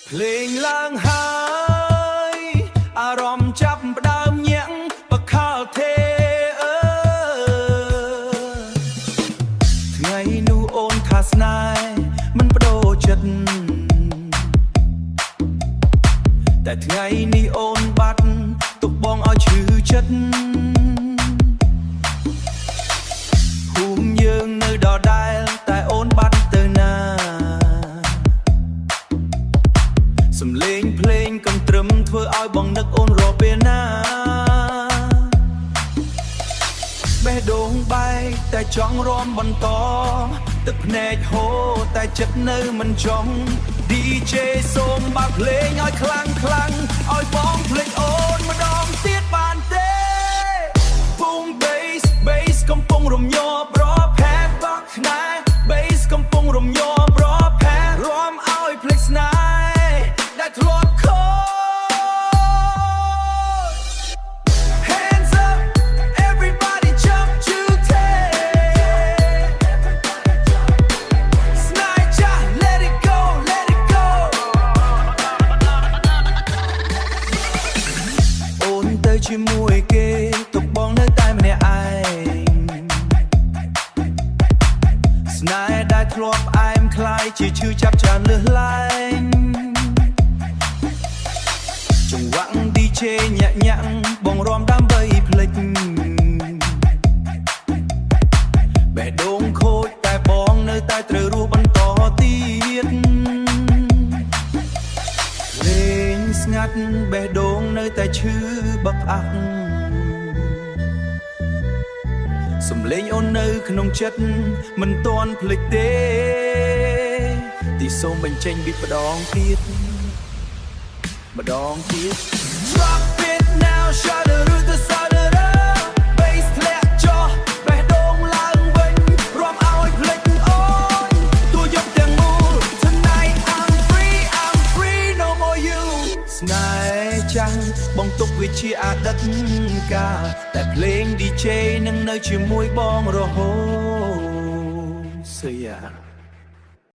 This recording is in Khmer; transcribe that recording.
เพลงลางหายอารมณ์จับดามยังปะข้าวเทថ្ងៃនោះអូនថាស្នេហ៍មិនបដូរចិត្តតែថ្ងៃនេះអូនបាត់ទុកបងឲ្យឈឺចិត្តភូមិយើងនៅដដែលតែអូនបាត់ទៅណាសំឡេងភ្លេងកំត្រឹមធ្វើឲ្យបងនឹកអូនរាល់ពេលណាបេះដូងបែកតែចង់រាំបន្តទឹកភ្នែកហូរតែចិត្តនៅមិនចង់ DJ សូមបើកភ្លេងឲ្យខ្លាំងខ្លាំងឲ្យបងភ្លេចអូនម្ដងទៀតបានទេ Boom bass bass កំពុងរំញ័រប្រផែបកខ្នែ Bass កំពុងរំញ័រប្រផែរាំឲ្យភ្លេចស្នេហ៍ដែលធ្លាប់ខូច Hands up everybody jump to take ស្នេហ៍ចាស់ let it go let it go អូនទៅជាមួយគេទុកបងនៅតែម្នាក់ឯងស្នេហ៍ដែលធ្លាប់ផ្អែមคล้ายជាឈឺចាប់ច្រើនលឺលែងចង្វាក់ DJ ញាក់ញាក់បងរាំដើម្បីភ្លេចបេះដូងខូចតែបងនៅតែត្រូវរស់បន្តទៀតលេងស្ងាត់បេះដូងនៅតែឈឺបឹកអាក់សំឡេងអូននៅក្នុងចិត្តមិនទាន់ភ្លេចទេទីសូមបញ្ចេញប៊ីតម្ដងទៀតម្ដងទៀត Drop it now shut it ឬទៅ shut it up Bass ធ្លាក់ចុះបេះដូងឡើងវិញរាំឲ្យភ្លេចអូនទួយកទាំងមូល Tonight I'm free no more you ស្នេហ៍ចាំងបងទុកវាជាអតីតកាលតែភ្លេង DJ នឹងនៅជាមួយបងរហូត So yeah